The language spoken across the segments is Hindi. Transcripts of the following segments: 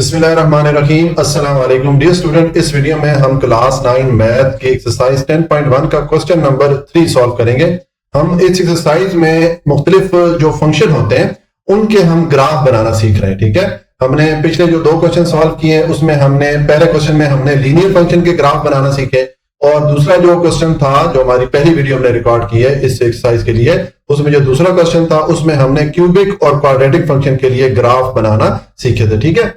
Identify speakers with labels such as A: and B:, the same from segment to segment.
A: बिस्मिल्लाहिर्रहमानिर्रहीम। अस्सलाम वालेकुम डियर स्टूडेंट, इस वीडियो में हम क्लास 9 मैथ के एक्सरसाइज 10.1 का क्वेश्चन नंबर 3 सॉल्व करेंगे। हम इस एक्सरसाइज में मुख्तलिफ जो फंक्शन होते हैं उनके हम ग्राफ बनाना सीख रहे हैं। ठीक है, हमने पिछले जो 2 क्वेश्चन सॉल्व किए हैं उसमें हमने पहले क्वेश्चन में हमने लीनियर फंक्शन के ग्राफ बनाना सीखे, और दूसरा जो क्वेश्चन था जो हमारी पहली वीडियो हमने रिकॉर्ड की है इस एक्सरसाइज के लिए, उसमें जो दूसरा क्वेश्चन था उसमें हमने क्यूबिक और क्वाड्रेटिक फंक्शन के लिए ग्राफ बनाना सीखे थे। ठीक है,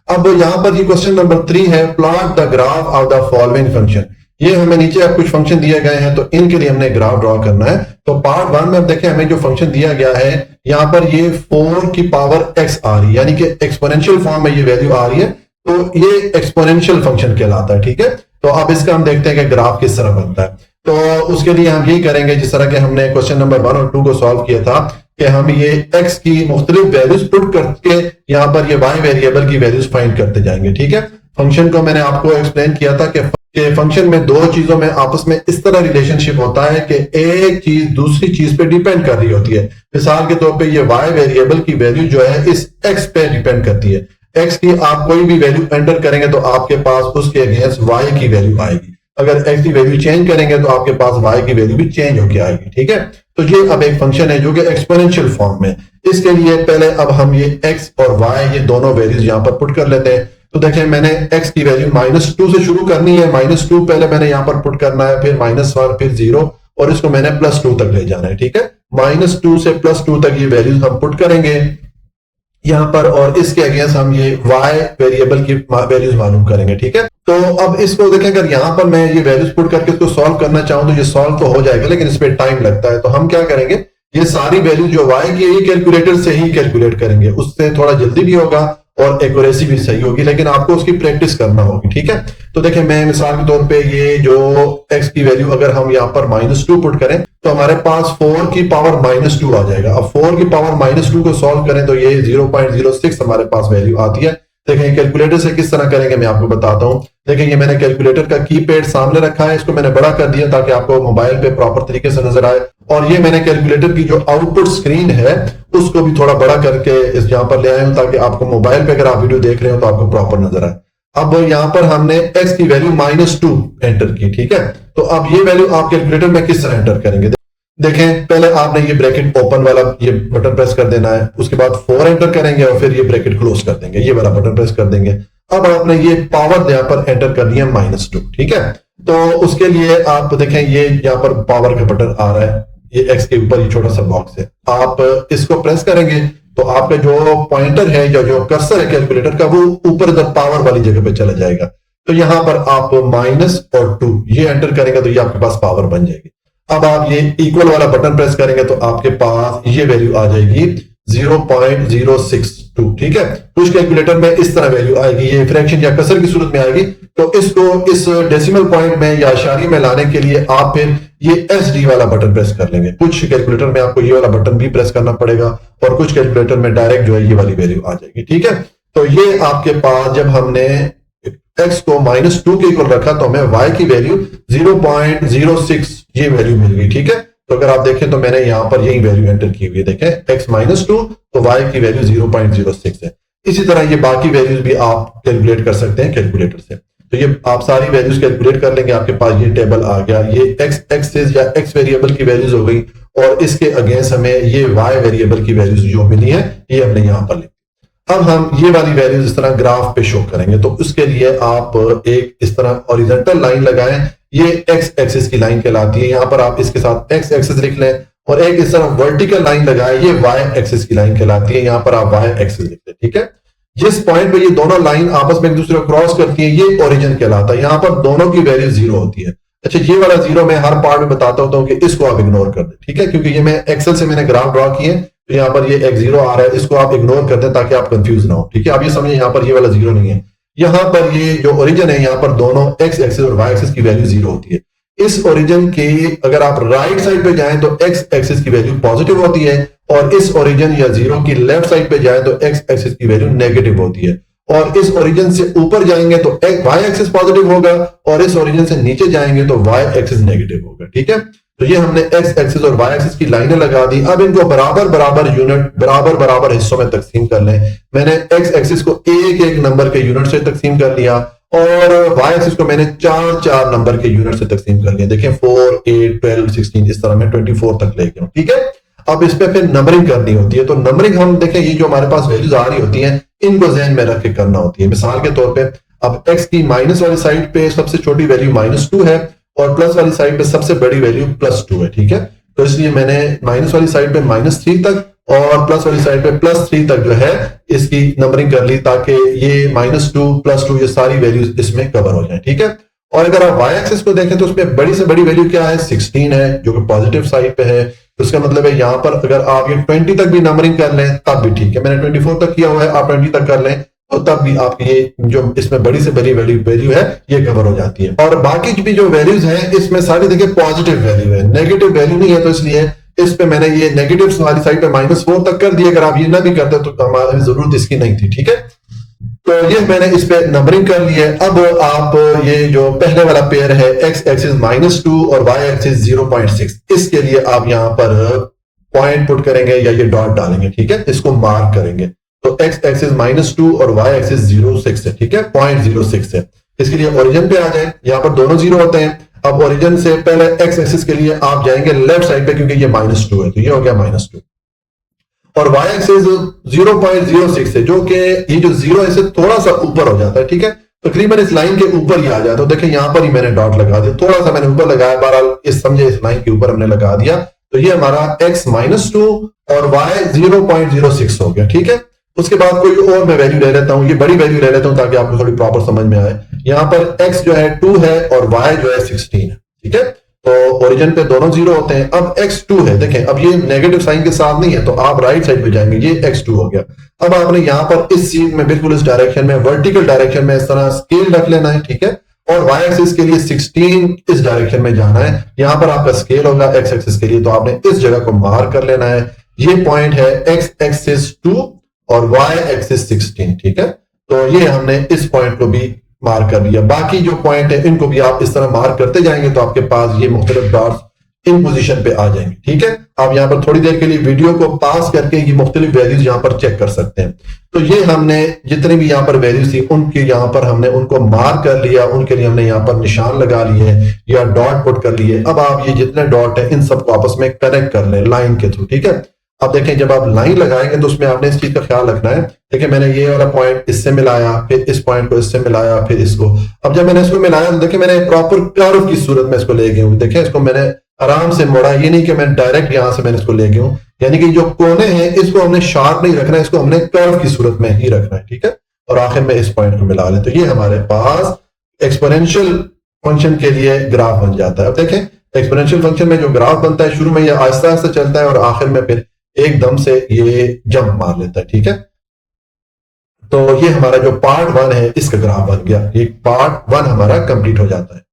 A: अब यहां पर ये क्वेश्चन नंबर 3 है, plot the graph of the following function. ये हमें नीचे अब कुछ फंक्शन दिए गए हैं तो इनके लिए हमने ग्राफ ड्रॉ करना है। तो पार्ट 1 में अब देखें हमें जो फंक्शन दिया गया है यहां पर ये 4 की पावर x आ रही है, यानी कि एक्सपोनेंशियल फॉर्म में ये वैल्यू आ रही है, तो ये एक्सपोनेंशियल फंक्शन कहलाता है। ठीक है, तो अब इसका हम देखते हैं कि ग्राफ किस तरह बनता है। तो उसके लिए हम यही करेंगे जिस तरह के हमने क्वेश्चन नंबर 1 और 2 को सॉल्व किया था कि हम ये x की मुख्तलिफ वैल्यूज पुट करके यहाँ पर ये y वेरिएबल की वैल्यूज फाइंड करते जाएंगे। ठीक है, फंक्शन को मैंने आपको एक्सप्लेन किया था कि फंक्शन में दो चीजों में आपस में इस तरह रिलेशनशिप होता है कि एक चीज दूसरी चीज पे डिपेंड कर रही होती है। मिसाल के तौर पे ये y वेरिएबल की वैल्यू जो है इस x पे डिपेंड करती है। x की आप कोई भी वैल्यू एंटर करेंगे तो आपके पास उसके अगेंस्ट y की वैल्यू आएगी। अगर x की वैल्यू चेंज करेंगे तो आपके पास y की वैल्यू भी चेंज होकर आएगी। ठीक है, तो ये अब एक फंक्शन है जो कि एक्सपोनेंशियल फॉर्म में। इसके लिए पहले अब हम ये x और y ये दोनों वैल्यूज यहां पर पुट कर लेते हैं। तो देखें मैंने x की वैल्यू -2 से शुरू करनी है, -2 पहले मैंने यहां पर पुट करना है, फिर -1 फिर 0 और इसको मैंने +2 तक ले जाना है। ठीक है, -2 से +2 तक ये वैल्यूज हम पुट करेंगे यहां पर, और इसके अगेंस्ट हम ये y वेरिएबल की वैल्यूज मालूम करेंगे। ठीक है, तो अब इसको देखें अगर यहां पर मैं ये वैल्यूज पुट करके इसको सॉल्व करना चाहूं तो ये सॉल्व तो हो जाएगा, लेकिन इस पे टाइम लगता है। तो हम क्या करेंगे, ये सारी वैल्यू जो y की है कैलकुलेटर से ही कैलकुलेट करेंगे, उससे थोड़ा जल्दी भी होगा और एक्यूरेसी भी सही होगी, लेकिन आपको उसकी प्रैक्टिस करना होगी। ठीक है, तो देखें मैं मिसाल के तौर पे ये जो x की वैल्यू अगर हम यहाँ पर -2 पुट करें तो हमारे पास 4 की पावर -2 आ जाएगा। अब 4 की पावर -2 को सॉल्व करें तो ये 0.06 हमारे पास वैल्यू आती है। देखें कैलकुलेटर से किस तरह करेंगे मैं आपको बताता हूं। देखें ये मैंने कैलकुलेटर का कीपैड सामने रखा है, इसको मैंने बड़ा कर दिया ताकि आपको मोबाइल पे प्रॉपर तरीके से नजर आए, और ये मैंने कैलकुलेटर की जो आउटपुट स्क्रीन है उसको भी थोड़ा बड़ा करके इस यहां पर ले आया हूं ताकि आपको मोबाइल पे अगर आप वीडियो देख रहे हो तो आपको प्रॉपर नजर आए। अब यहां पर हमने x की वैल्यू -2 एंटर की। ठीक है, तो अब ये वैल्यू आप कैलकुलेटर में किस तरह एंटर करेंगे। देखें पहले आपने ये ब्रैकेट ओपन वाला ये बटन प्रेस कर देना है, उसके बाद 4 एंटर करेंगे और फिर ये ब्रैकेट क्लोज कर देंगे, ये वाला बटन प्रेस कर देंगे। अब आपने ये पावर यहाँ पर एंटर कर दिया -2। ठीक है, तो उसके लिए आप देखें ये यहाँ पर पावर का बटन आ रहा है, ये x के ऊपर ये छोटा सा बॉक्स है, आप इसको प्रेस करेंगे तो आपका जो पॉइंटर है या जो कर्सर है कैलकुलेटर का वो ऊपर इधर पावर वाली जगह पे चला जाएगा। तो यहां पर आप -2 ये एंटर करेंगे तो ये आपके पास पावर बन जाएगी। अब आप ये इक्वल वाला बटन प्रेस करेंगे तो आपके पास ये वैल्यू आ जाएगी 0.062। ठीक है, कुछ कैलकुलेटर में इस तरह वैल्यू आएगी, ये फ्रैक्शन या कसर की सूरत में आएगी। तो इसको इस डेसिमल पॉइंट में या इशारी में लाने के लिए आप फिर ये SD वाला बटन प्रेस कर लेंगे। कुछ कैलकुलेटर में आपको ये वाला बटन भी प्रेस करना पड़ेगा और कुछ कैलकुलेटर में डायरेक्ट जो है ये वाली वैल्यू आ जाएगी। ठीक है, तो ये आपके पास जब हमने x को -2 के इक्वल रखा तो हमें y की वैल्यू 0.06 ये वैल्यू मिल गई। ठीक है, तो अगर आप देखें तो मैंने यहां पर यही वैल्यू एंटर की हुई है, देखें x -2 तो y की वैल्यू 0.06 है। इसी तरह ये बाकी वैल्यूज भी आप कैलकुलेट कर सकते हैं कैलकुलेटर से। तो ये आप सारी वैल्यूज कैलकुलेट कर लेंगे, आपके पास ये टेबल आ गया, ये x एक्सिस या x वेरिएबल की वैल्यूज हो गई, और इसके अगेंस्ट हमें ये y वेरिएबल की वैल्यूज जो मिली है ये हमने यहां पर लिखी। अब हम ये वाली वैल्यूज इस तरह ग्राफ पे शो करेंगे, तो उसके लिए आप एक इस तरह हॉरिजॉन्टल लाइन लगाएं, ये x एक्सिस की लाइन कहलाती है। यहां पर आप इसके साथ x एक्सिस लिख लें, और एक इस तरह वर्टिकल लाइन लगाएं, ये y एक्सिस की लाइन कहलाती है। यहां पर आप y एक्सिस लिख लें। ठीक है, जिस पॉइंट पे ये दोनों लाइन आपस में एक दूसरे को क्रॉस करती है ये ओरिजिन कहलाता है। यहां पर दोनों की वैल्यू 0 होती है। अच्छा, ये वाला 0 मैं हर पार्ट में बताता होता हूं कि इसको आप इग्नोर कर दें। ठीक है, क्योंकि ये मैं एक्सेल से मैंने ग्राफ ड्रॉ किए, तो यहाँ पर ये x0 आ रहा है, इसको आप इग्नोर कर दें ताकि आप कंफ्यूज ना हो। ठीक है, आप ये समझे यहाँ पर ये वाला 0 नहीं है, यहाँ पर ये जो ओरिजिन है यहाँ पर दोनों x एक्सिस और y एक्सिस की वैल्यू 0 होती है। इस ओरिजिन के अगर आप राइट साइड पे जाएं तो x एक्सिस की वैल्यू पॉजिटिव होती है, और इस ओरिजिन या 0 की लेफ्ट साइड पे जाएं तो x एक्सिस की वैल्यू नेगेटिव होती है, और इस ओरिजिन से ऊपर जाएंगे तो y एक्सिस पॉजिटिव होगा, और इस ओरिजिन से नीचे जाएंगे तो y एक्सिस नेगेटिव होगा। ठीक है, तो ये हमने एक्स एक्सिस और वाई एक्सिस की लाइनें लगा दी। अब इनको बराबर बराबर यूनिट, बराबर बराबर हिस्सों में तकसीम कर लें। मैंने एक्स एक्सिस को एक एक नंबर के यूनिट से तकसीम कर लिया और वाई एक्सिस को मैंने चार चार नंबर के यूनिट से तकसीम कर लिया। देखें 4, 8, 12, 16, इस तरह मैं 24 तक ले गया। ठीक है, अब इस पे फिर नंबरिंग करनी होती है। तो नंबरिंग हम देखें, ये जो हमारे पास वैल्यूज आ रही होती हैं इनको जहन में रख के करना होती है। मिसाल के तौर पे अब x की माइनस वाली साइड पे सबसे छोटी वैल्यू -2 है और प्लस वाली साइड पे सबसे बड़ी वैल्यू +2 है। ठीक है, तो इसलिए मैंने माइनस वाली साइड पे -3 तक और प्लस वाली साइड पे +3 तक जो है इसकी नंबरिंग कर ली, ताकि ये -2 +2 ये सारी वैल्यूज इसमें कवर हो जाए। ठीक है, और अगर आप वाई एक्सिस को देखें तो उसमें बड़ी से बड़ी वैल्यू क्या है, 16 है, जो कि पॉजिटिव साइड पे है। तो इसका मतलब है यहाँ पर अगर आप ये 20 तक भी नंबरिंग कर लें तब भी ठीक है। मैंने 24 तक किया हुआ है, आप 20 तक कर लें तो तब भी आपकी ये जो इसमें बड़ी से बड़ी वैल्यू है ये कवर हो जाती है। और बाकी भी जो वैल्यूज हैं इसमें सारी देखिए पॉजिटिव वैल्यू है, नेगेटिव वैल्यू नहीं है। तो इसलिए इस पे मैंने ये नेगेटिव वाली साइड पे -4 तक कर दिया। अगर आप ये ना भी करते तो हमारी जरूरत इसकी नहीं थी। ठीक है, तो ये मैंने इस पे नंबरिंग कर ली है। अब आप ये जो पहले वाला पेयर है x एक्सिस -2 और y एक्सिस 0.6, इसके लिए आप यहां पर पॉइंट पुट करेंगे या ये डॉट डालेंगे। ठीक है, इसको मार्क करेंगे। तो x एक्सिस -2 और y एक्सिस 0.6 है। ठीक है, 0.06 है। इसके लिए ओरिजिन पे आ जाए, यहां पर दोनों जीरो होते हैं। अब ओरिजिन से पहले x एक्सिस के लिए आप जाएंगे लेफ्ट साइड पे, क्योंकि ये -2 है तो ये हो गया -2 और y एक्सिस 0.06 है, जो कि ये जो 0 है इससे थोड़ा सा ऊपर हो जाता है। ठीक है, तकरीबन इस लाइन के ऊपर ही आ जाता है। तो देखिए यहां पर ही मैंने डॉट लगा दिया, थोड़ा सा मैंने ऊपर लगाया, बहरहाल इस समझे इस लाइन के ऊपर हमने लगा दिया। तो ये हमारा x -2 और y 0.06 हो गया। ठीक है, उसके बाद कोई और मैं वैल्यू ले लेता हूं, ये बड़ी वैल्यू ले लेता हूं ताकि आपको थोड़ी प्रॉपर समझ में आए। यहां पर x जो है 2 है और y जो है 16 है। ठीक है, तो ओरिजिन पे दोनों जीरो होते हैं। अब x2 है, देखें अब ये नेगेटिव साइन के साथ नहीं है तो आप राइट साइड पे जाएंगे, ये x2 हो गया। अब आपने यहां पर इस चीज में बिल्कुल इस डायरेक्शन में वर्टिकल डायरेक्शन में इस तरह स्केल रख लेना है। ठीक है, और y एक्सिस के लिए 16 इस डायरेक्शन में जाना है। यहां पर आपका स्केल होगा x एक्सिस के लिए, तो आपने इस जगह को मार्क कर लेना है। ये पॉइंट है x एक्सिस 2 और y एक्सिस 16। ठीक है, तो ये हमने इस पॉइंट को भी मार्क कर लिया। बाकी जो पॉइंट है इनको भी आप इस तरह मार्क करते जाएंगे तो आपके पास ये मुख्तलिफ डॉट्स इन पोजीशन पे आ जाएंगे। ठीक है, आप यहां पर थोड़ी देर के लिए वीडियो को पास करके ये मुख्तलिफ वैल्यूज यहां पर चेक कर सकते हैं। तो ये हमने जितनी भी यहां पर वैल्यूज थी उनके यहां पर हमने उनको मार्क कर लिया, उनके लिए हमने यहां पर निशान लगा लिए या डॉट पुट कर लिए। अब आप ये जितने डॉट है इन सबको आपस में कनेक्ट कर लें लाइन के थ्रू। ठीक है, अब देखें जब आप लाइन लगाएंगे तो उसमें आपने इस चीज का ख्याल रखना है। देखिए मैंने ये वाला पॉइंट इससे मिलाया, फिर इस पॉइंट को इससे मिलाया, फिर इसको। अब जब मैंने इसको मिलाया तो देखिए मैंने प्रॉपर कर्व की सूरत में इसको ले गया हूं। देखिए इसको मैंने आराम से मोड़ा, ये नहीं कि मैं डायरेक्ट यहां से मैंने इसको ले गया हूं। यानी कि जो कोने हैं इसको हमने शार्प नहीं रखना है, इसको हमने कर्व की सूरत में ही रखना है। ठीक है, और आखिर में इस पॉइंट को मिला लें तो ये हमारे पास एक्सपोनेंशियल फंक्शन के लिए ग्राफ बन जाता है। अब देखें एक्सपोनेंशियल फंक्शन में जो ग्राफ बनता है शुरू में ये आहिस्ता आहिस्ता चलता है और आखिर में फिर एकदम से ये जंप मार लेता है। ठीक है, तो ये हमारा जो पार्ट 1 है इसका ग्राफ बन गया, ये पार्ट 1 हमारा कंप्लीट हो जाता है।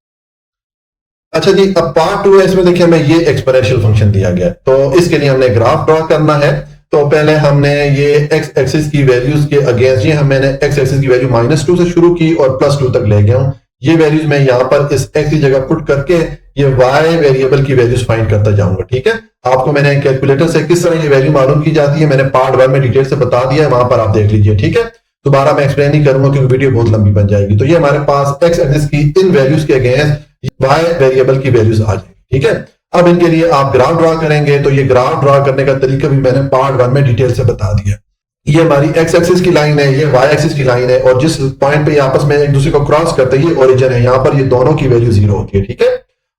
A: अच्छा जी, अब पार्ट 2 है, इसमें देखिए हमें ये एक्सपोनेंशियल फंक्शन दिया गया है। तो इसके लिए हमने ग्राफ ड्रॉ करना है। तो पहले हमने ये x एक्सिस की वैल्यूज के अगेंस्ट, ये मैंने x एक्सिस की वैल्यू -2 से शुरू की और +2 तक ले गया हूं। ये वैल्यूज मैं यहां पर इस x की जगह पुट करके ये y वेरिएबल की वैल्यूज फाइंड करता जाऊंगा। ठीक है, आपको मैंने कैलकुलेटर से किस तरह ये वैल्यू मालूम की जाती है मैंने पार्ट 1 में डिटेल से बता दिया है, वहां पर आप देख लीजिए। ठीक है, दोबारा मैं एक्सप्लेन नहीं करूंगा क्योंकि वीडियो बहुत लंबी बन जाएगी। तो ये हमारे पास x एक्सिस की इन वैल्यूज के अगेंस्ट y वेरिएबल की वैल्यूज आ जाएगी। ठीक है, अब इनके लिए आप ग्राफ ड्रॉ करेंगे। तो ये ग्राफ ड्रॉ करने का तरीका भी मैंने पार्ट 1 में डिटेल से बता दिया। ये हमारी x एक्सिस की लाइन है, ये y एक्सिस की लाइन है और जिस पॉइंट पे आपस में एक दूसरे को क्रॉस करते हैं ये ओरिजिन है। यहाँ पर ये दोनों की वैल्यू 0 होती है। ठीक है,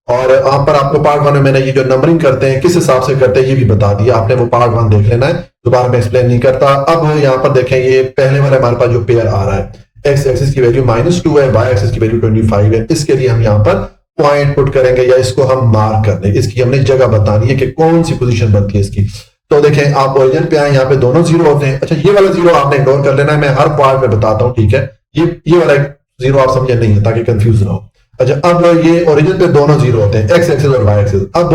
A: और यहाँ पर आपको पार्ट 1 में मैंने ये जो नंबरिंग करते हैं किस हिसाब से करते हैं ये भी बता दिया, आपने वो पार्ट 1 देख लेना है, दोबारा मैं एक्सप्लेन नहीं करता। अब यहाँ पर देखें ये पहले वाला हमारे पास जो पेयर आ रहा है x एक्सिस की वैल्यू -2 है, y एक्सिस की वैल्यू 25 है। इसके लिए हम यहाँ पर पॉइंट पुट करेंगे या इसको हम मार्क कर देंगे, इसकी हमने जगह बतानी है कि कौन सी पोजीशन बनती है इसकी। तो देखें आप ओरिजिन पे आए, यहाँ पे दोनों 0 होते हैं। अच्छा, ये वाला 0 आपने इग्नोर कर लेना है, मैं हर पार्ट में बताता हूँ। ठीक है, ये वाला 0 आप समझे नहीं है ताकि कंफ्यूज ना हो। अच्छा, अब ये ओरिजिन पे दोनों 0 होते हैं, x एक्सिस और y एक्सिस। अब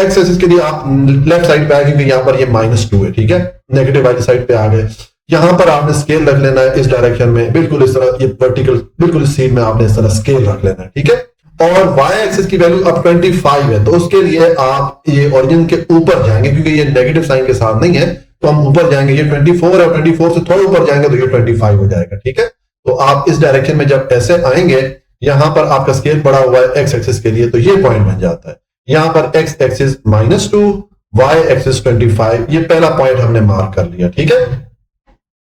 A: x एक्सिस के लिए आप लेफ्ट साइड पे आए क्योंकि यहाँ पर ये -2 है। ठीक है, नेगेटिव वाली साइड पे आ गए। यहां पर आपने स्केल रख लेना है इस डायरेक्शन में, बिल्कुल इस तरह, ये वर्टिकल बिल्कुल इस सीन में आपने इस तरह स्केल रख लेना है। ठीक है, और y एक्सिस की वैल्यू अब 25 है, तो उसके लिए आप ये ओरिजिन के ऊपर जाएंगे, क्योंकि ये नेगेटिव साइन के साथ नहीं है तो हम ऊपर जाएंगे। ये 24 है, 24 से थोड़ा ऊपर जाएंगे तो ये 25 हो जाएगा। ठीक है, तो आप इस डायरेक्शन में जब ऐसे आएंगे, यहां पर आपका स्केल पड़ा हुआ है एक्स एक्सिस के लिए, तो ये पॉइंट बन जाता है। यहां पर एक्स एक्सिस -2, y एक्सिस 25, ये पहला पॉइंट हमने मार्क कर लिया। ठीक है,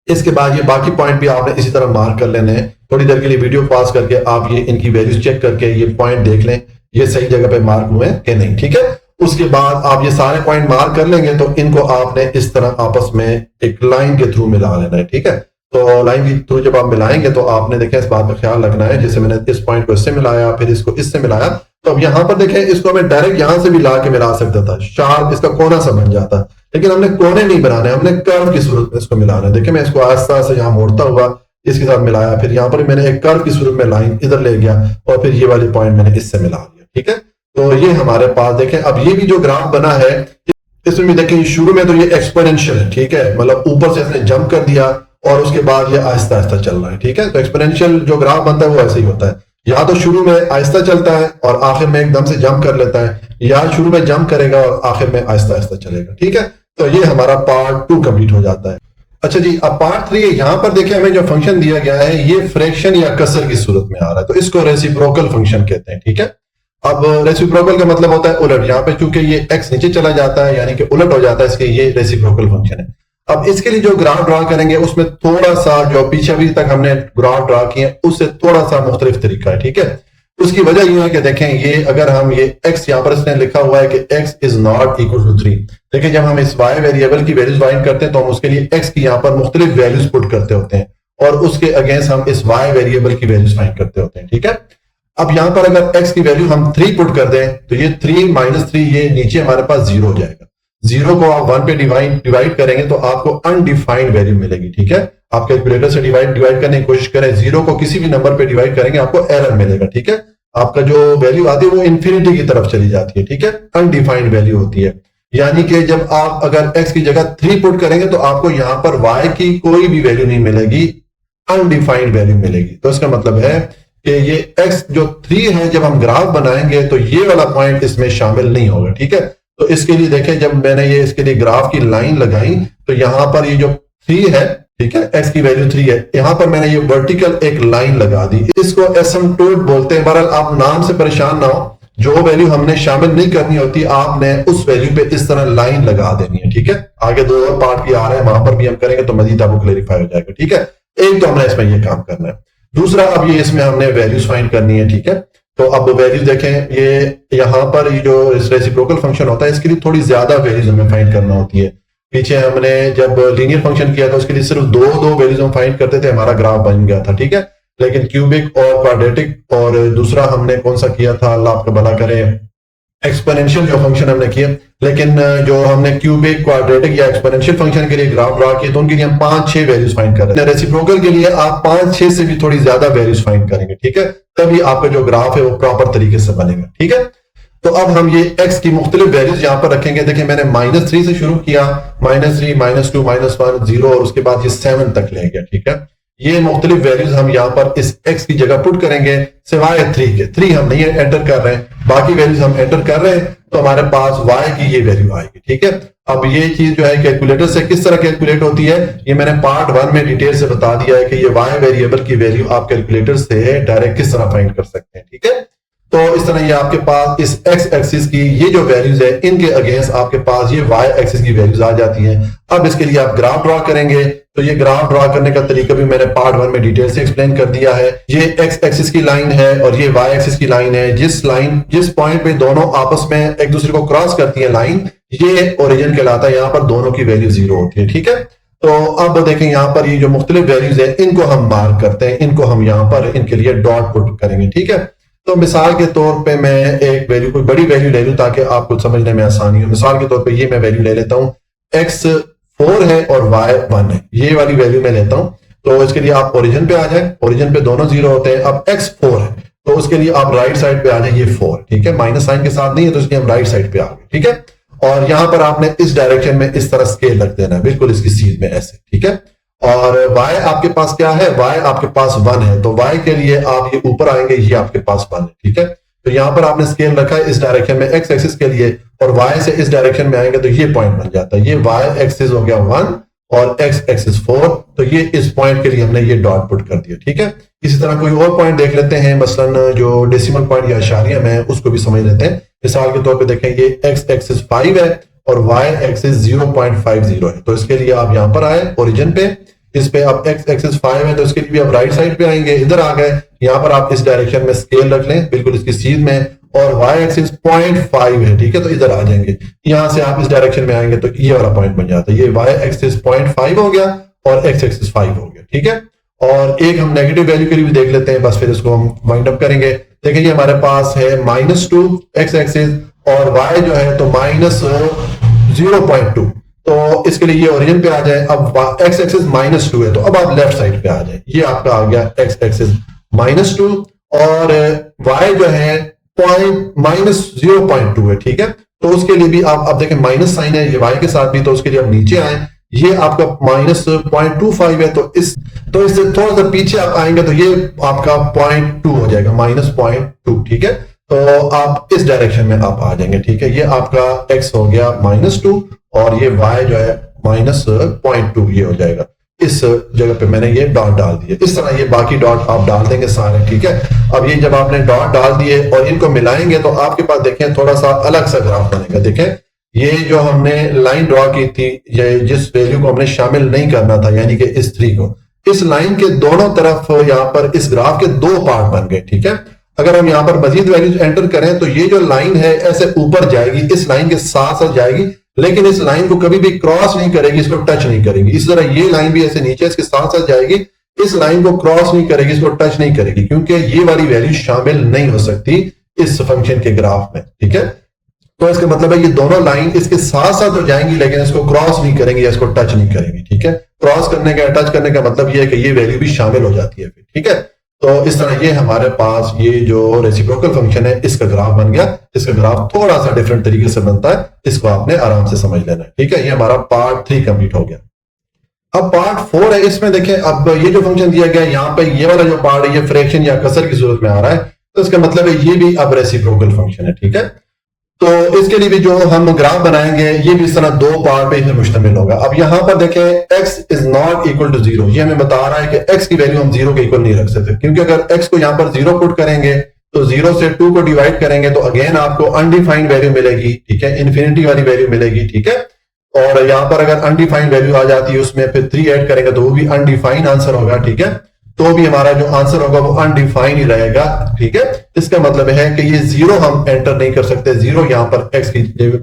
A: इसके बाद ये बाकी पॉइंट भी आपने इसी तरह मार्क कर लेने हैं। थोड़ी देर के लिए वीडियो पॉज करके आप ये इनकी वैल्यूज चेक करके ये पॉइंट देख लें, ये सही जगह पे मार्क हुए हैं कि नहीं। ठीक है, उसके बाद आप ये सारे पॉइंट मार्क कर लेंगे तो इनको आपने इस तरह आपस में एक लाइन के थ्रू मिला लेना है। ठीक है, तो लाइन के थ्रू जब आप मिलाएंगे तो आपने देखें इस बात का ख्याल रखना है, जैसे मैंने इस पॉइंट को इससे मिलाया, फिर इसको इससे मिलाया, तो अब यहां पर देखें इसको मैं डायरेक्ट यहां से भी ला के मिला सकता था, शार्प इसका कोना सा बन जाता, लेकिन हमने कोने नहीं बनाने, हमने कर्व की सूरत में इसको मिलाना है। देखिए मैं इसको आस्ता से यहां मोड़ता हुआ इसके साथ मिलाया, फिर यहां पर मैंने एक कर्व की सूरत में लाइन इधर ले गया और फिर ये वाली पॉइंट मैंने इससे मिला लिया। ठीक है, तो ये हमारे पास देखें अब ये भी जो ग्राफ बना है इसमें भी देखें शुरू में तो ये एक्सपोनेंशियल है। ठीक है, मतलब ऊपर से इसने जंप कर दिया और उसके बाद ये आहिस्ता आहिस्ता चल रहा है। ठीक है, तो एक्सपोनेंशियल जो ग्राफ बनता है वो ऐसे ही होता है, या तो शुरू में आहिस्ता चलता है और आखिर में एकदम से जंप कर लेता है, या शुरू में जंप करेगा और आखिर में आहिस्ता आहिस्ता चलेगा। ठीक है, तो ये हमारा पार्ट 2 कंप्लीट हो जाता है। अच्छा जी, अब पार्ट 3 यहां पर देखिए हमें जो फंक्शन दिया गया है ये फ्रैक्शन या कसर की सूरत में आ रहा है, तो इसको रेसिप्रोकल फंक्शन कहते हैं। ठीक है, अब रेसिप्रोकल का मतलब होता है उलट, यहाँ पे चूंकि ये x नीचे चला जाता है यानी कि उलट हो जाता है, इसके ये रेसिप्रोकल फंक्शन है। अब इसके लिए जो ग्राफ ड्रा करेंगे उसमें थोड़ा सा जो पीछे अभी तक हमने ग्राफ ड्रा किए उससे थोड़ा सा मुख्तलिफ तरीका है। ठीक है, उसकी वजह यह है कि देखें ये अगर हम ये x यहाँ पर इसने लिखा हुआ है कि x is not equal to 3, देखिए जब हम इस y वेरिएबल की वैल्यूज फाइंड करते हैं तो हम उसके लिए x की यहाँ पर मुख्तलिफ वैल्यूज पुट करते होते हैं और उसके अगेंस्ट हम इस y वेरिएबल की वैल्यूज फाइंड करते होते हैं। ठीक है, अब यहां पर अगर x की वैल्यू हम 3 पुट कर दें तो ये 3 - 3 ये नीचे हमारे पास 0 हो जाएगा। 0 को आप 1 पे डिवाइड करेंगे तो आपको अनडिफाइंड वैल्यू मिलेगी। ठीक है, आप कैलकुलेटर से डिवाइड करने की कोशिश करें, 0 को किसी भी नंबर पे डिवाइड करेंगे आपको एरर मिलेगा। ठीक है, आपका जो वैल्यू आती है वो इन्फिनिटी की तरफ चली जाती है। ठीक है, अनडिफाइंड वैल्यू होती है, यानी कि जब आप अगर x की जगह 3 पुट करेंगे तो आपको यहां पर y की कोई भी वैल्यू नहीं मिलेगी, अनडिफाइंड वैल्यू मिलेगी। तो इसका मतलब है कि ये x जो 3 है जब हम ग्राफ बनाएंगे तो ये वाला पॉइंट इसमें शामिल नहीं होगा। ठीक है, तो इसके लिए देखें जब मैंने ये इसके लिए ग्राफ की लाइन लगाई तो यहां पर ये जो 3 है, ठीक है, x की वैल्यू 3 है, यहां पर मैंने ये वर्टिकल एक लाइन लगा दी, इसको एसिम्पटोट बोलते हैं। बहरहाल आप नाम से परेशान ना हो, जो वैल्यू हमने शामिल नहीं करनी होती आपने उस वैल्यू पे इस तरह लाइन लगा देनी है। ठीक है, आगे 2 और पार्ट भी आ रहे हैं, वहां पर भी हम करेंगे तो मजीद आपको क्लेरिफाई हो जाएगा। ठीक है, एक तो हमने इसमें ये काम करना है, दूसरा अब ये इसमें हमने वैल्यूज फाइंड करनी है। ठीक है, तो अब वैल्यूज देखें, ये यहां पर ये जो रेसिप्रोकल फंक्शन होता है इसके लिए थोड़ी ज्यादा वैल्यूज हमें फाइंड करना होती है। पीछे हमने जब लीनियर फंक्शन किया था उसके लिए सिर्फ दो वैल्यूज हम फाइंड करते थे, हमारा ग्राफ बन गया था। ठीक है, लेकिन क्यूबिक और क्वाड्रेटिक और दूसरा हमने कौन सा किया था, अल्लाह आपका भला करे, एक्सपोनेंशियल जो फंक्शन हमने किया, लेकिन जो हमने क्यूबिक क्वाड्रेटिक या एक्सपोनेंशियल फंक्शन के लिए ग्राफ ड्रा किए तो उनके लिए हम 5-6 वैल्यूज फाइंड कर रहे हैं। रेसिप्रोकल के लिए आप 5-6 से भी थोड़ी ज्यादा वैल्यूज फाइंड करेंगे। ठीक है, तभी आपका जो ग्राफ है वो प्रॉपर तरीके से बनेगा। ठीक है, तो अब हम ये x की मुख्तलिफ वैल्यूज यहां पर रखेंगे। देखिए मैंने -3 से शुरू किया, -3, -2, -1, 0 और उसके बाद ये 7 तक ले गया। ठीक है, ये मुख्तलिफ वैल्यूज हम यहां पर इस x की जगह पुट करेंगे, सिवाय 3 के। 3 हम नहीं एंटर कर रहे हैं, बाकी वैल्यूज हम एंटर कर रहे हैं, तो हमारे पास y की ये वैल्यू आएगी। ठीक है, अब ये चीज जो है कैलकुलेटर से किस तरह कैलकुलेट होती है ये मैंने पार्ट 1 में डिटेल से बता दिया है कि ये y वेरिएबल की वैल्यू आप कैलकुलेटर से डायरेक्ट किस तरह फाइंड कर सकते हैं। ठीक है, तो इस तरह ये आपके पास इस x एक्सिस की ये जो वैल्यूज है इनके अगेंस्ट आपके पास ये y एक्सिस की वैल्यूज आ जाती हैं। अब इसके लिए आप ग्राफ ड्रा करेंगे, तो ये ग्राफ ड्रा करने का तरीका भी मैंने पार्ट 1 में डिटेल से एक्सप्लेन कर दिया है। ये x एक्सिस की लाइन है और ये y एक्सिस की लाइन है। जिस पॉइंट पे दोनों आपस में एक दूसरे को क्रॉस करती है लाइन, ये ओरिजिन कहलाता है, यहाँ पर दोनों की वैल्यू 0 होती है। ठीक है, तो अब देखें यहाँ पर ये जो मुख्तलिफ वैल्यूज है इनको हम मार्क करते हैं, इनको हम यहाँ पर इनके लिए डॉट पुट करेंगे। ठीक है, तो मिसाल के तौर पे मैं एक वैल्यू, कोई बड़ी वैल्यू ले लूं ताकि आपको समझने में आसानी हो। मिसाल के तौर पे ये मैं वैल्यू ले लेता हूं, x 4 है और y 1 है, ये वाली वैल्यू मैं लेता हूं। तो इसके लिए आप ओरिजिन पे आ जाए, ओरिजिन पे दोनों 0 होते हैं। अब x 4 है तो उसके लिए आप राइट साइड पे आ जाए, ये 4, ठीक है, माइनस साइन के साथ नहीं है तो इसलिए हम राइट साइड पे आ गए। ठीक है, और यहां पर आपने इस डायरेक्शन में इस तरह स्केल रख देना है, बिल्कुल इसकी सीध में ऐसे। ठीक है, और y आपके पास क्या है, y आपके पास 1 है, तो y के लिए आप ये ऊपर आएंगे, ये आपके पास 1 है। ठीक है, तो यहाँ पर आपने स्केल रखा है इस डायरेक्शन में एक्स एक्सिस के लिए, और वाई से इस डायरेक्शन में आएंगे तो ये पॉइंट बन जाता है। ये वाई एक्सिस हो गया 1 और एक्स एक्सिस 4, तो ये इस पॉइंट के लिए हमने ये डॉट पुट कर दिया। ठीक है, इसी तरह कोई और पॉइंट देख लेते हैं, मसलन जो डेसिमल पॉइंट या इशारिया में है उसको भी समझ लेते हैं। मिसाल के तौर पे देखें, ये एक्स एक्सिस 5 है और वाई एक्सिस 0.50 है, तो इसके लिए आप यहाँ पर आए ओरिजिन पे, इस पे आप एक्स एक्सिस 5 है तो इसके लिए भी आप राइट साइड पे आएंगे, इधर आ गए, यहाँ पर आप इस डायरेक्शन में स्केल रख लें बिल्कुल इसकी सीध में, और वाई एक्सिस 0.5 है, ठीक है, तो इधर आ जाएंगे, यहां से आप इस डायरेक्शन में आएंगे तो ये वाला पॉइंट बन जाता है। ये वाई एक्सिस 0.5 हो गया और एक्स एक्सिस 5 हो गया। ठीक है, और एक हम नेगेटिव वैल्यू के लिए भी देख लेते हैं, बस फिर इसको हम वाइंड अप करेंगे। देखिए ये हमारे पास है -2 एक्स एक्सिस और वाई जो है तो -0.2, तो इसके लिए ये ओरिजिन पे आ जाए। अब एक्स एक्सिस -2 है तो अब आप लेफ्ट साइड पे आ जाए, ये आपका आ गया एक्स एक्सिस -2 और वाई जो है -0.2 है। ठीक है, तो उसके लिए भी आप अब देखें माइनस साइन है ये वाई के साथ भी, तो उसके लिए आप नीचे आए, ये आपका -0.25 है, तो इससे थोड़ा सा पीछे आप आएंगे तो ये आपका 0.2 हो जाएगा, -0.2। ठीक है, तो आप इस डायरेक्शन में आप आ जाएंगे। ठीक है, ये आपका x हो गया -2 और ये y जो है -0.2 ये हो जाएगा। इस जगह पे मैंने ये डॉट डाल दिए, इस तरह ये बाकी डॉट आप डाल देंगे सारे। ठीक है, अब ये जब आपने डॉट डाल दिए और इनको मिलाएंगे तो आपके पास देखें थोड़ा सा अलग सा ग्राफ बनेगा। देखें ये जो हमने लाइन ड्रॉ की थी, ये जिस वैल्यू को हमने शामिल नहीं करना था यानी कि इस 3 को, इस लाइन के दोनों तरफ यहाँ पर इस ग्राफ के 2 पार्ट बन गए। ठीक है, अगर हम यहाँ पर मजीद वैल्यूज एंटर करें तो ये जो लाइन है ऐसे ऊपर जाएगी, इस लाइन के साथ साथ जाएगी, लेकिन इस लाइन को कभी भी क्रॉस नहीं करेगी, इसको टच नहीं करेगी। इस तरह ये लाइन भी ऐसे नीचे इसके साथ साथ जाएगी, इस लाइन को क्रॉस नहीं करेगी, इसको टच नहीं करेगी, क्योंकि ये वाली वैल्यू शामिल नहीं हो सकती इस फंक्शन के ग्राफ में। ठीक है, तो इसका मतलब है ये दोनों लाइन इसके साथ साथ तो जाएंगी लेकिन इसको क्रॉस नहीं करेंगी या इसको टच नहीं करेंगी। ठीक है, क्रॉस करने का टच करने का मतलब ये है कि ये वैल्यू भी शामिल हो जाती है फिर। ठीक है, तो इस तरह ये हमारे पास ये जो रेसिप्रोकल फंक्शन है इसका ग्राफ बन गया। इसका ग्राफ थोड़ा सा डिफरेंट तरीके से बनता है, इसको आपने आराम से समझ लेना है। ठीक है, ये हमारा पार्ट 3 कंप्लीट हो गया। अब पार्ट 4 है, इसमें देखें अब ये जो फंक्शन दिया गया है यहाँ पे ये वाला जो पार्ट है ये फ्रैक्शन या कसर की सूरत में आ रहा है, तो इसका मतलब है ये भी अब रेसिप्रोकल फंक्शन है। ठीक है, तो इसके लिए भी जो हम ग्राफ बनाएंगे ये भी इस तरह 2 पार्ट पे मुश्तमिल होगा। अब यहां पर देखें x is not equal to 0, ये हमें बता रहा है कि x की वैल्यू हम 0 के इक्वल नहीं रख सकते, क्योंकि अगर x को यहां पर 0 पुट करेंगे तो 0 से 2 को डिवाइड करेंगे तो अगेन आपको अनडिफाइंड वैल्यू मिलेगी। ठीक है, इन्फिनिटी वाली वैल्यू मिलेगी। ठीक है, और यहां पर अगर अनडिफाइंड वैल्यू आ जाती है उसमें फिर 3 ऐड करेंगे तो वो भी अनडिफाइंड आंसर होगा। ठीक है, तो भी हमारा जो आंसर होगा वो अनडिफाइंड ही रहेगा। ठीक है, इसका मतलब है कि ये 0 हम एंटर नहीं कर सकते, 0 यहां पर x की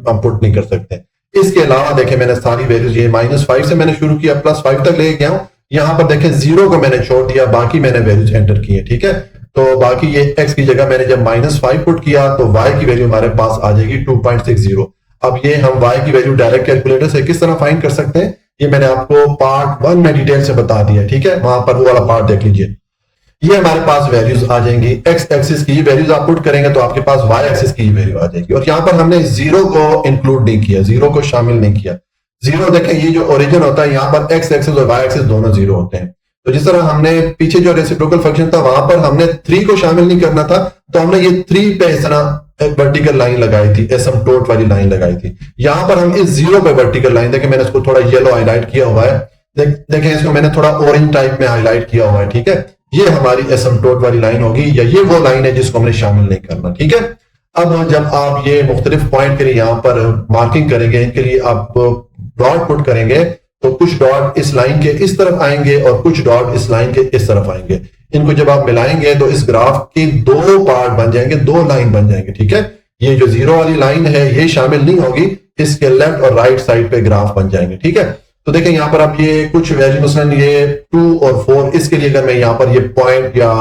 A: हम पुट नहीं कर सकते। इसके अलावा देखें मैंने सारी वैल्यूज ये -5 से मैंने शुरू किया, +5 तक लेके गया हूं। यहां पर देखें 0 को मैंने छोड़ दिया, बाकी मैंने वैल्यूज एंटर की है। ठीक है, तो बाकी ये x की जगह मैंने जब -5 पुट किया तो y की वैल्यू हमारे पास आ जाएगी 2.60। अब ये हम y की वैल्यू डायरेक्ट कैलकुलेटर से किस तरह फाइंड कर सकते हैं ये मैंने आपको पार्ट 1 में डिटेल से बता दिया। ठीक है, वहां पर वो वाला पार्ट देख लीजिए। ये हमारे पास वैल्यूज आ जाएंगी, x एक्सिस की वैल्यूज आप पुट करेंगे तो आपके पास y एक्सिस की वैल्यू आ जाएगी, और यहां पर हमने 0 को इंक्लूड नहीं किया, 0 को शामिल नहीं किया। 0 देखें ये जो ओरिजिन होता है यहाँ पर x एक्सिस और y एक्सिस दोनों 0 होते हैं। तो जिस तरह हमने पीछे जो रेसिप्रोकल फंक्शन था वहां पर हमने 3 को शामिल नहीं करना था, तो हमने ये 3 पे इस तरह वर्टिकल लाइन लगाई थी, एसिम्पटोट वाली लाइन लगाई थी। यहां पर हम इस 0 पे वर्टिकल लाइन, देखें मैंने इसको थोड़ा येलो हाईलाइट किया हुआ है, देखें इसको मैंने थोड़ा ऑरेंज टाइप में हाईलाइट किया हुआ है। ठीक है, ये हमारी एसिम्पटोट वाली लाइन होगी, या ये वो लाइन है जिसको हमने शामिल नहीं करना। ठीक है, अब जब आप ये मुख्तलिफ पॉइंट के लिए यहाँ पर मार्किंग करेंगे, इनके लिए आप डॉट पुट करेंगे तो कुछ डॉट इस लाइन के इस तरफ आएंगे और कुछ डॉट इस लाइन के इस तरफ आएंगे। इनको जब आप मिलाएंगे तो इस ग्राफ के 2 पार्ट बन जाएंगे, 2 लाइन बन जाएंगे। ठीक है, ये जो 0 वाली लाइन है ये शामिल नहीं होगी, इसके लेफ्ट और राइट साइड पे ग्राफ बन जाएंगे। ठीक है, तो देखें यहाँ पर आप ये कुछ वैल्यू मसलन ये 2 और 4, इसके लिए अगर मैं यहाँ पर ये पॉइंट या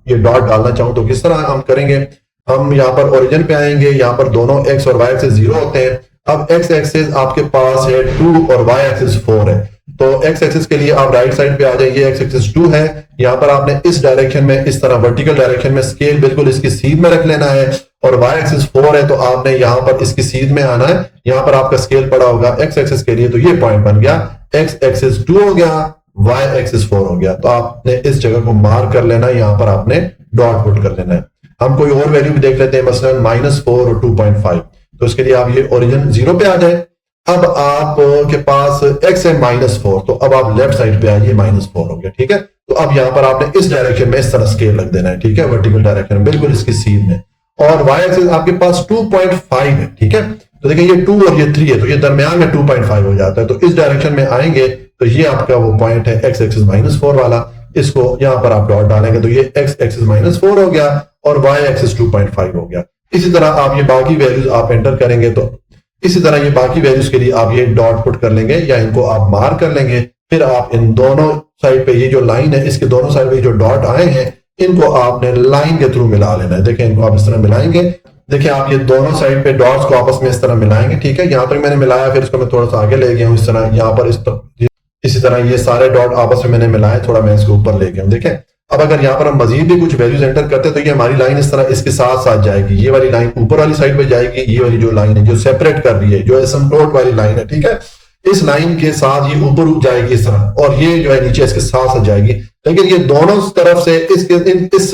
A: ये डॉट डालना चाहूं तो किस तरह हम करेंगे। हम यहाँ पर ओरिजिन पे आएंगे, यहाँ पर दोनों x और y एक्सिस 0 होते हैं। अब x एक्सिस आपके पास है 2 और y एक्सिस 4 है, तो x एक्सिस के लिए आप राइट साइड पे आ जाइए, x एक्सिस 2 है। यहाँ पर आपने इस डायरेक्शन में इस तरह वर्टिकल डायरेक्शन में स्केल बिल्कुल इसकी सीध में रख लेना है, और y एक्सिस 4 है तो आपने यहाँ पर इसकी सीध में आना है। यहाँ पर आपका स्केल पड़ा होगा x एक्सिस के लिए, तो ये पॉइंट बन गया, x एक्सिस 2 हो गया, y एक्सिस 4 हो गया। तो आपने इस जगह को मार्क कर लेना है, यहाँ पर आपने डॉट पुट कर लेना है। हम कोई और वैल्यू भी देख लेते हैं, मसलन -4 और 2.5। तो इसके लिए आप ये ओरिजिन 0 पे आ जाए। अब आपके पास x है -4, तो अब आप लेफ्ट साइड पे आइए, -4 हो गया, ठीक है। तो अब यहां पर आपने इस डायरेक्शन में इस तरह स्केल रख देना है, ठीक है, वर्टिकल डायरेक्शन में, बिल्कुल इसकी सीध में। और y एक्सिस आपके पास 2.5 है, ठीक है। तो देखिए ये 2 और ये 3 है, तो ये दरमियान में 2.5 हो जाता है। तो इस डायरेक्शन में आएंगे तो ये आपका वो पॉइंट है x एक्सिस -4 वाला, इसको यहां पर आप डॉट डालेंगे तो ये x एक्सिस -4 हो गया और y एक्सिस 2.5 हो गया। इसी तरह आप ये बाकी वैल्यूज आप एंटर करेंगे, तो इसी तरह ये बाकी वैल्यूज के लिए आप ये डॉट पुट कर लेंगे या इनको आप मार्क कर लेंगे। फिर आप इन दोनों साइड पे ये जो लाइन है, इसके दोनों साइड पे जो डॉट आए हैं, इनको आपने लाइन के थ्रू मिला लेना है। देखिए इनको आप इस तरह मिलाएंगे। देखिए आप ये दोनों साइड पे डॉट्स को आपस में इस तरह मिलाएंगे, ठीक है। यहां तक मैंने मिलाया, फिर इसको मैं थोड़ा सा आगे ले गया हूं इस तरह, यहाँ पर इसी तरह ये सारे डॉट आपस में मैंने मिलाए, थोड़ा मैं इसके ऊपर ले गया हूं। देखें अब अगर यहाँ पर हम मजीद भी कुछ वैल्यूज एंटर करते हैं तो ये हमारी लाइन इस तरह इसके साथ साथ जाएगी। ये वाली लाइन ऊपर वाली साइड पे जाएगी, ये वाली जो लाइन है जो सेपरेट कर रही है, जो एसिम्प्टोट वाली लाइन है, ठीक है, इस लाइन के साथ ये ऊपर उठ जाएगी इस तरह, और ये जो है नीचे इसके साथ साथ जाएगी। लेकिन ये दोनों तरफ से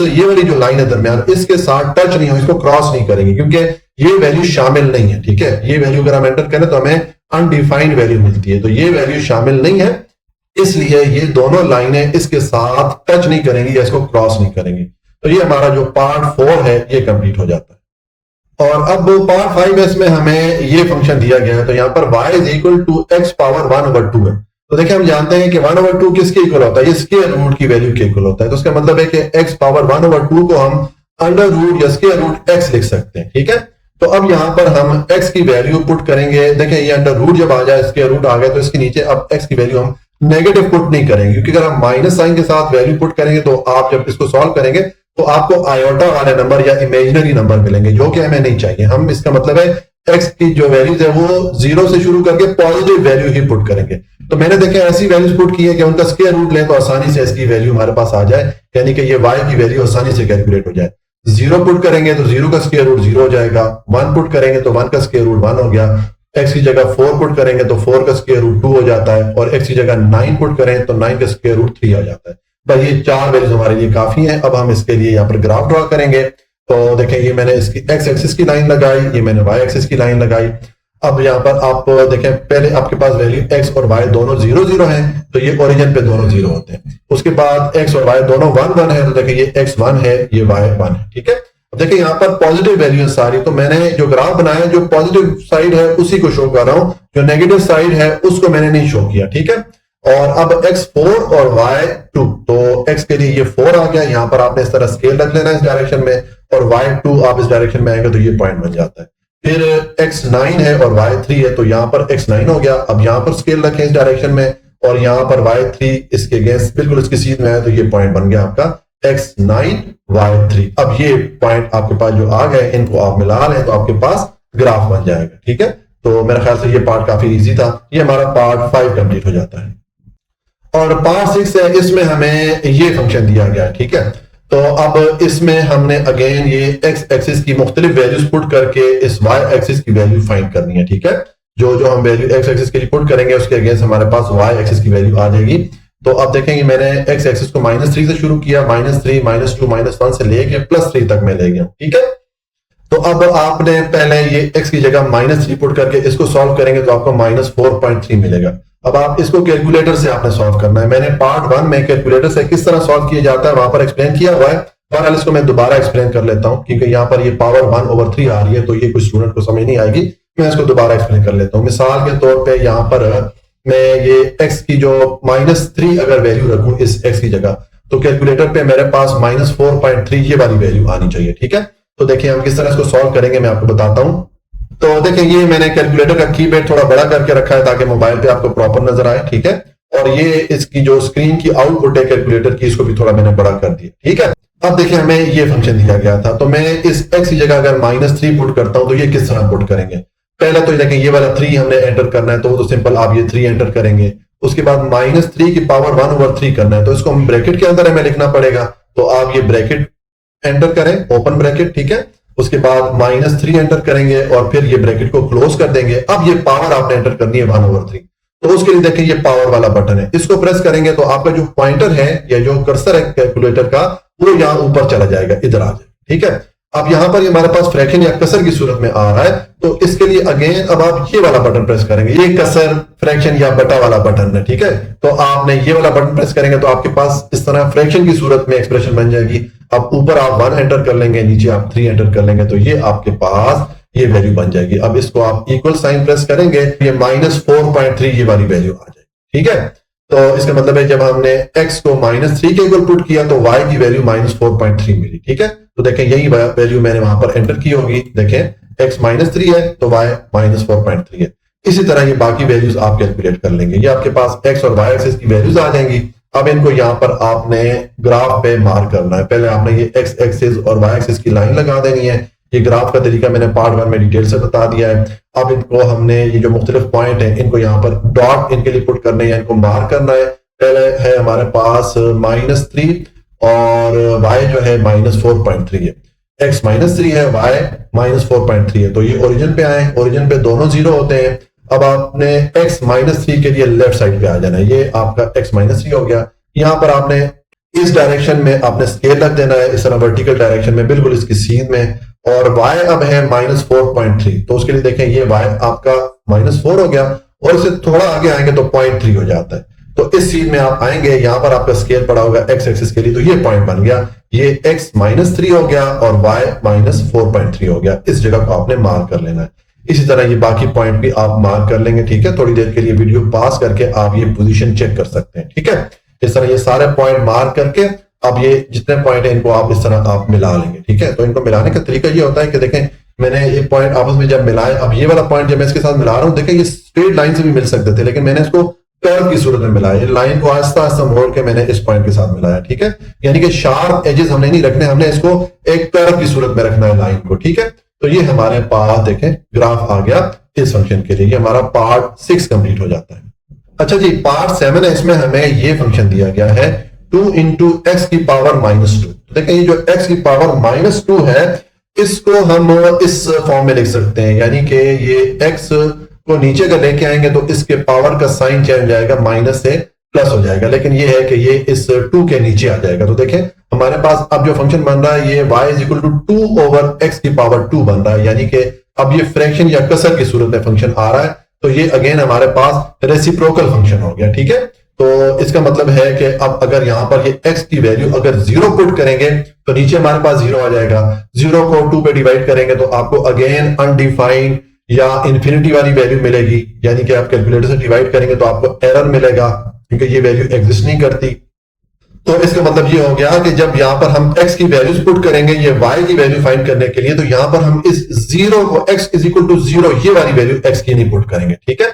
A: ये वाली जो लाइन है दरमियान, इसके साथ टच नहीं हो, इसको क्रॉस नहीं करेंगे, क्योंकि ये वैल्यू शामिल नहीं है, ठीक है। ये वैल्यू अगर हम एंटर करें तो हमें अनडिफाइंड वैल्यू मिलती है, तो ये वैल्यू शामिल नहीं है, इसलिए ये दोनों लाइनें इसके साथ टच नहीं करेंगी या इसको क्रॉस नहीं करेंगी। तो ये हमारा जो पार्ट 4 है ये कंप्लीट हो जाता है। और अब पार्ट 5 इसमें हमें ये फंक्शन दिया गया है, तो यहां पर y is equal to x power 1/2 है। तो देखिए हम जानते हैं कि 1/2 किसके इक्वल होता है, ये स्क्वायर रूट की वैल्यू के इक्वल होता है। तो इसका मतलब है कि x पावर 1/2 को हम अंडर रूट या स्क्वायर रूट x लिख सकते हैं, ठीक है। तो अब यहां पर हम x की वैल्यू पुट करेंगे। देखिए ये अंडर रूट जब आ जाए, स्क्वायर रूट आ गया, तो इसके नीचे अब x की वैल्यू हम नेगेटिव पुट नहीं करेंगे, क्योंकि अगर हम माइनस साइन के साथ वैल्यू पुट करेंगे तो आप जब इसको सॉल्व करेंगे तो आपको आयोटा वाले नंबर या इमेजिनरी नंबर मिलेंगे, जो कि हमें नहीं चाहिए। हम इसका मतलब है x की जो वैल्यूज है वो 0 से शुरू करके पॉजिटिव वैल्यू ही पुट करेंगे। तो मैंने देखा ऐसी वैल्यूज पुट की है कि उनका स्क्वायर रूट लें तो आसानी से इसकी वैल्यू हमारे पास आ जाए, यानी कि ये y की वैल्यू आसानी से कैलकुलेट हो जाए। 0 पुट करेंगे तो 0 का स्क्वायर रूट 0 हो जाएगा, 1 पुट करेंगे तो 1 का स्क्वायर रूट 1 हो गया, x की जगह 4 पुट करेंगे तो 4 का स्क्वायर रूट 2 हो जाता है, और x की जगह 9 पुट करें तो 9 का स्क्वायर रूट 3 आ जाता है। बस ये 4 वैल्यूज हमारे लिए काफी हैं। अब हम इसके लिए यहाँ पर ग्राफ ड्रॉ करेंगे। तो देखें ये मैंने इसकी x एक्सिस की लाइन लगाई, ये मैंने y एक्सिस की लाइन लगाई। अब यहाँ पर आप देखें पहले आपके पास वैल्यू x और y दोनों 0 0 हैं, तो ये ओरिजिन पे दोनों 0 होते हैं। उसके बाद x और y दोनों 1 1 है, तो देखें ये x 1 है, ये y 1 है, ठीक है। अब देखिए यहाँ पर पॉजिटिव वैल्यू है सारी, तो मैंने जो ग्राफ बनाया जो पॉजिटिव साइड है उसी को शो कर रहा हूं, जो नेगेटिव साइड है उसको मैंने नहीं शो किया, ठीक है। और अब x4 और y2, तो x के लिए ये 4 आ गया, यहां पर आपने इस तरह स्केल रख लेना इस डायरेक्शन में, और y2 आप इस डायरेक्शन में आएंगे तो ये पॉइंट बन जाता है। फिर x9 है और y3 है, तो यहां पर x9 हो गया। अब यहां पर स्केल रखें इस डायरेक्शन में, और यहां पर y3 इसके अगेंस्ट बिल्कुल इसकी सीध में है, तो ये पॉइंट बन गया आपका x9 y3। अब ये पॉइंट आपके पास जो आ गए, इनको आप मिला लें तो आपके पास ग्राफ बन जाएगा, ठीक है। तो मेरे ख्याल से ये पार्ट काफी इजी था। ये हमारा पार्ट 5 कंप्लीट हो जाता है। और पार्ट 6 है, इसमें हमें ये फंक्शन दिया गया है, ठीक है। तो अब इसमें हमने अगेन ये x एक्सिस की मुख्तलिफ वैल्यूज पुट करके इस y एक्सिस की वैल्यू फाइंड करनी है, ठीक है। जो हम वैल्यू x एक्सिस के लिए पुट करेंगे उसके अगेंस्ट हमारे पास y एक्सिस की वैल्यू आ जाएगी। तो अब देखेंगे मैंने x एक्सिस को -3 से शुरू किया, -3 -2 -1 से लेके +3 तक मैं ले गया, ठीक है। तो अब आपने पहले ये x की जगह -3 पुट करके इसको सॉल्व करेंगे तो आपको -4.3 मिलेगा। अब आप इसको कैलकुलेटर से आपने सॉल्व करना है। मैंने पार्ट 1 में कैलकुलेटर से किस तरह सॉल्व किया जाता है वहां पर एक्सप्लेन किया हुआ है, बहरहाल इसको मैं दोबारा एक्सप्लेन कर लेता हूं, क्योंकि यहाँ पर ये पावर 1/3 आ रही है, तो ये कुछ स्टूडेंट को समझ नहीं आएगी। मैं इसको दोबारा एक्सप्लेन कर लेता हूँ। मिसाल के तौर पर यहाँ पर मैं ये x की जो -3 अगर वैल्यू रखूं इस x की जगह, तो कैलकुलेटर पे मेरे पास -4.3 ये वाली वैल्यू आनी चाहिए, ठीक है। तो देखिए हम किस तरह इसको सॉल्व करेंगे मैं आपको बताता हूं। तो देखिए ये मैंने कैलकुलेटर का कीपैड थोड़ा बड़ा करके रखा है ताकि मोबाइल पे आपको प्रॉपर नजर आए, ठीक है। और ये इसकी जो स्क्रीन की आउटपुट है कैलकुलेटर की, इसको भी थोड़ा मैंने बड़ा कर दिया, ठीक है। अब देखिए हमें ये फंक्शन दिया गया था, तो मैं इस x की जगह अगर -3 पुट करता हूं तो ये किस तरह पुट करेंगे। पहले तो देखिए ये वाला 3 हमने एंटर करना है, तो सिंपल आप ये 3 एंटर करेंगे। उसके बाद -3 की पावर 1/3 करना है, तो इसको हम ब्रैकेट के अंदर हमें लिखना पड़ेगा। तो आप ये ब्रैकेट एंटर करें, ओपन ब्रैकेट, ठीक है। उसके बाद -3 एंटर करेंगे और फिर ये ब्रैकेट को क्लोज कर देंगे। अब ये पावर आपने एंटर करनी है 1/3, तो उसके लिए देखिए ये पावर वाला बटन है, इसको प्रेस करेंगे तो आपका जो पॉइंटर है या जो कर्सर है कैलकुलेटर का वो यहाँ ऊपर चला जाएगा, इधर आ जाए, ठीक है। अब यहां पर हमारे पास फ्रैक्शन या कसर की सूरत में आ रहा है, तो इसके लिए अगेन अब आप ये वाला बटन प्रेस करेंगे, ये कसर फ्रैक्शन या बटा वाला बटन है, ठीक है। तो आपने ये वाला बटन प्रेस करेंगे तो आपके पास इस तरह फ्रैक्शन की सूरत में एक्सप्रेशन बन जाएगी। अब ऊपर आप 1 एंटर कर लेंगे, नीचे आप 3 एंटर कर लेंगे, तो ये आपके पास ये वैल्यू बन जाएगी। अब इसको आप इक्वल साइन प्रेस करेंगे, ये -4.3 ये वाली वैल्यू आ जाएगी, ठीक है। तो इसका मतलब है जब हमने x को -3 के इक्वल पुट किया तो y की वैल्यू -4.3 मिली, ठीक है। तो देखें यही वैल्यू मैंने वहां पर एंटर की होगी, देखें x -3 है तो y -4.3 है। इसी तरह ये बाकी वैल्यूज आप कैलकुलेट कर लेंगे, ये आपके पास x और y एक्सिस की वैल्यूज आ जाएंगी। अब इनको यहाँ पर आपने ग्राफ पे मार्क करना है। पहले आपने ये x एक्सिस और y एक्सिस की लाइन लगा देनी है। ये ग्राफ का तरीका मैंने पार्ट 1 में डिटेल से बता दिया है। अब इनको हमने ये जो मुख्तलिफ पॉइंट है इनको यहाँ पर डॉट इनके लिए पुट करने हैं, इनको मार्क करना है। पहले है हमारे पास -3 और y जो है -4.3 है, x -3 है, y -4.3 है। तो ये ओरिजिन पे आए, ओरिजिन पे दोनों जीरो होते हैं। अब आपने x -3 के लिए लेफ्ट साइड पे आ जाना है, ये आपका x -3 हो गया। यहाँ पर आपने इस डायरेक्शन में आपने स्केल रख देना है, इस तरह वर्टिकल डायरेक्शन में बिल्कुल इसकी सीध में। और y अब है -4.3, तो उसके लिए देखें ये y आपका -4 हो गया और इससे थोड़ा आगे आएंगे तो 0.3 हो जाता है। तो इस सीध में आप आएंगे, यहां पर आपका स्केल पड़ा होगा x एक्सिस के लिए, तो ये पॉइंट बन गया, ये x -3 हो गया और y -4.3 हो गया। इस जगह को आपने मार्क कर लेना है। इसी तरह ये बाकी पॉइंट भी आप मार्क कर लेंगे, ठीक है। थोड़ी देर के लिए वीडियो पास करके आप ये पोजीशन चेक कर सकते हैं, ठीक है। इस तरह ये सारे पॉइंट मार्क करके अब ये जितने पॉइंट है इनको आप इस तरह आप मिला लेंगे, ठीक है। तो इनको मिलाने का तरीका ये होता है कि देखें मैंने ये पॉइंट आपस में जब मिलाए, अब ये वाला पॉइंट जब मैं इसके साथ मिला रहा हूं, देखें ये स्ट्रेट लाइन से भी मिल सकते थे, लेकिन मैंने इसको कर्व की सूरत में मिलाया। लाइन को आहिस्ता आहिस्ता मोड़ के मैंने इस पॉइंट के साथ मिलाया, ठीक है। यानी कि शार्प एजेस हमने नहीं रखने, हमने इसको एक कर्व की सूरत में रखना है लाइन को, ठीक है। तो ये हमारे पास देखें ग्राफ आ गया इस फंक्शन के लिए। ये हमारा पार्ट 6 कंप्लीट हो जाता है। अच्छा जी, पार्ट 7 है, इसमें हमें ये फंक्शन दिया गया है 2 into x की पावर -2। तो देखें ये जो x की पावर -2 है इसको हम इस फॉर्म में लिख सकते हैं, यानी कि ये x को नीचे का लेके आएंगे तो इसके पावर का साइन चेंज हो जाएगा, माइनस से प्लस हो जाएगा। लेकिन ये है कि ये इस 2 के नीचे आ जाएगा। तो देखें हमारे पास अब जो फंक्शन बन रहा है ये y = 2/x की पावर 2 बन रहा है, यानी कि अब ये फ्रैक्शन या कसर की सूरत में फंक्शन आ रहा है। तो ये अगेन हमारे पास रेसिप्रोकल फंक्शन हो गया, ठीक है। तो इसका मतलब है कि अब अगर यहां पर ये x की वैल्यू अगर 0 पुट करेंगे तो नीचे हमारे पास 0 आ जाएगा। 0 को 2 पे डिवाइड करेंगे तो आपको अगेन अनडिफाइंड या इंफिनिटी वाली वैल्यू मिलेगी, यानी कि आप कैलकुलेटर से डिवाइड करेंगे तो आपको एरर मिलेगा क्योंकि ये वैल्यू एग्जिस्ट नहीं करती। तो इसका मतलब ये हो गया कि जब यहां पर हम x की वैल्यूज पुट करेंगे ये y की वैल्यू फाइंड करने के लिए, तो यहां पर हम इस 0 को x = 0 ये वाली वैल्यू x की नहीं पुट करेंगे, ठीक है।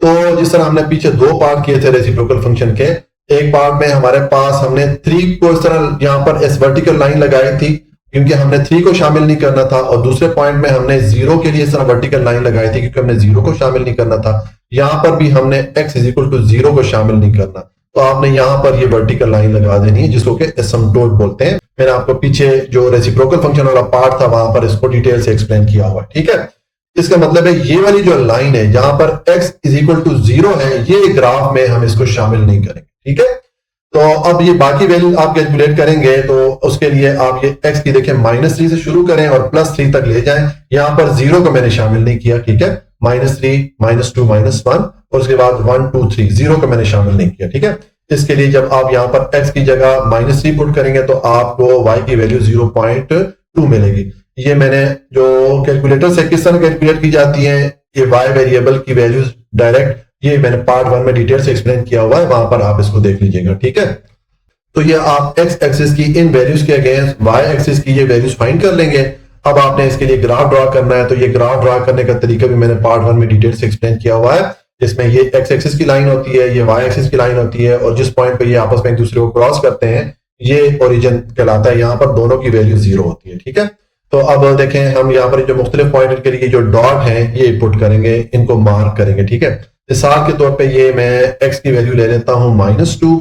A: तो जिस तरह हमने पीछे 2 पार्ट किए थे रेसिप्रोकल फंक्शन के, एक पार्ट में हमारे पास हमने 3 को इस तरह यहां पर इस वर्टिकल लाइन लगाई थी क्योंकि हमने 3 को शामिल नहीं करना था, और दूसरे पॉइंट में हमने 0 के लिए इस तरह वर्टिकल लाइन लगाई थी क्योंकि हमने 0 को शामिल नहीं करना था। यहां पर भी हमने x = 0 को शामिल नहीं करना, तो आपने यहां पर ये वर्टिकल लाइन लगा देनी है जिसको कि एसिम्पटोट बोलते हैं। मैंने आपको पीछे जो रेसिप्रोकल फंक्शन वाला पार्ट था वहां पर इसको डिटेल से एक्सप्लेन किया हुआ, ठीक है। इसका मतलब है ये वाली जो लाइन है जहां पर x = 0 है, ये ग्राफ में हम इसको शामिल नहीं करेंगे, ठीक है। तो अब ये बाकी वैल्यू आप कैलकुलेट करेंगे तो उसके लिए आप ये x की देखें -3 से शुरू करें और +3 तक ले जाएं। यहां पर 0 को मैंने शामिल नहीं किया, ठीक है। -3 -2 -1 और उसके बाद 1 2 3, 0 को मैंने शामिल नहीं किया, ठीक है। इसके लिए जब आप यहां पर x की जगह -3 पुट करेंगे तो आपको y की वैल्यू 0.2 मिलेगी। ये मैंने जो कैलकुलेटर से किस तरह कैलकुलेट की जाती है ये y वेरिएबल की वैल्यूज डायरेक्ट, ये मैंने पार्ट 1 में डिटेल से एक्सप्लेन किया हुआ है, वहां पर आप इसको देख लीजिएगा, ठीक है। तो ये आप x एक्सिस की इन वैल्यूज के अगेंस्ट y एक्सिस की ये वैल्यूज फाइंड कर लेंगे। अब आपने इसके लिए ग्राफ ड्रॉ करना है, तो ये ग्राफ ड्रॉ करने का तरीका भी मैंने पार्ट 1 में डिटेल से एक्सप्लेन किया हुआ है, जिसमें ये x एक्सिस की लाइन होती है, ये y एक्सिस की लाइन होती है, और जिस पॉइंट पे ये आपस में एक दूसरे को क्रॉस करते हैं ये ओरिजिन कहलाता है। यहाँ पर दोनों की वैल्यू 0 होती है, ठीक है। तो अब देखें हम यहाँ पर जो मुख्तलिफ पॉइंट के लिए जो डॉट है ये पुट करेंगे, इनको मार्क करेंगे, ठीक है। मिसाल के तौर पे ये मैं x की वैल्यू ले लेता हूँ -2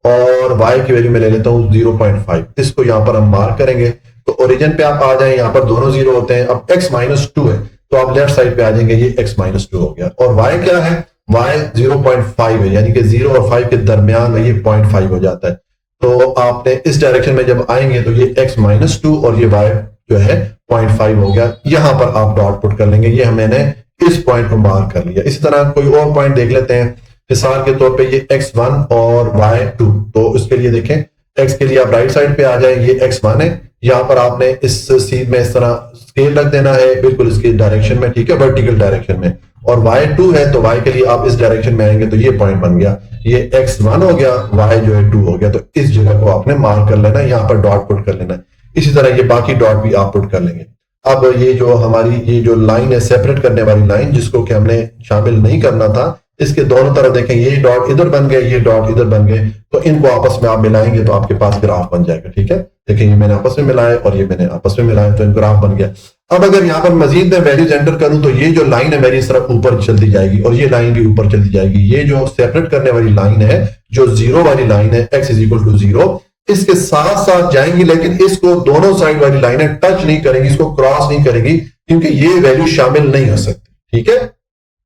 A: और y की वैल्यू में ले लेता हूँ 0.5, इसको यहाँ पर हम मार्क करेंगे। तो ओरिजिन पे आप आ जाए, यहाँ पर दोनों 0 होते हैं। अब x -2 है तो आप लेफ्ट साइड पे आ जाएंगे, ये x -2 हो गया। और y क्या है, y 0.5 है, यानी कि 0 और 5 के दरमियान में ये 0.5 हो जाता है। तो आपने इस डायरेक्शन में जब आएंगे तो ये x -2 और ये y जो है 0.5 हो गया। यहां पर आप डॉट पुट कर लेंगे। ये मैंने इस पॉइंट को मार्क कर लिया। इसी तरह कोई और पॉइंट देख लेते हैं मिसाल के तौर पे ये x1 और y2। तो इसके लिए देखें x के लिए आप राइट साइड पे आ जाए, ये x1 है। यहाँ पर आपने इस सीध में इस तरह स्केल रख देना है बिल्कुल इसकी डायरेक्शन में, ठीक है, वर्टिकल डायरेक्शन में। और y2 है तो y के लिए आप इस डायरेक्शन में आएंगे तो ये पॉइंट बन गया, ये x1 हो गया, y जो है 2 हो गया। तो इस जगह को आपने मार्क कर लेना है, यहाँ पर डॉट पुट कर लेना है। इसी तरह ये बाकी डॉट भी आप पुट कर लेंगे। अब ये जो हमारी ये जो लाइन है सेपरेट करने वाली लाइन, जिसको कि हमने शामिल नहीं करना था, इसके दोनों तरफ देखें ये डॉट इधर बन गए, ये डॉट इधर बन गए। तो इनको आपस में आप मिलाएंगे तो आपके पास ग्राफ बन जाएगा, ठीक है। देखें ये मैंने आपस में मिलाया और ये मैंने आपस में मिलाया तो ग्राफ बन गया। अब अगर यहाँ पर मजीद मैं वैल्यूज एंटर करूं तो ये जो लाइन है मेरी इस तरफ ऊपर चलती जाएगी और ये लाइन भी ऊपर चलती जाएगी। ये जो सेपरेट करने वाली लाइन है, जो जीरो वाली लाइन है, x इज इक्वल टू 0, इसके साथ साथ जाएंगी, लेकिन इसको दोनों साइड वाली लाइनें टच नहीं करेंगी, इसको क्रॉस नहीं करेंगी, क्योंकि ये वैल्यू शामिल नहीं हो सकती, ठीक है।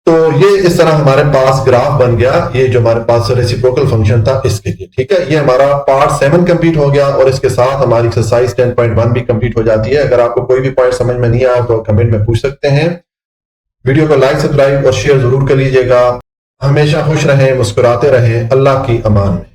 A: तो ये इस तरह हमारे पास ग्राफ बन गया, ये जो हमारे पास रेसिप्रोकल फंक्शन था इसके लिए, ठीक है। ये हमारा पार्ट 7 कंप्लीट हो गया और इसके साथ हमारी एक्सरसाइज 10.1 भी कंप्लीट हो जाती है। अगर आपको कोई भी पॉइंट समझ में नहीं आया तो कमेंट में पूछ सकते हैं। वीडियो को लाइक, सब्सक्राइब और शेयर जरूर कर लीजिएगा। हमेशा खुश रहें, मुस्कुराते रहें। अल्लाह की अमान में।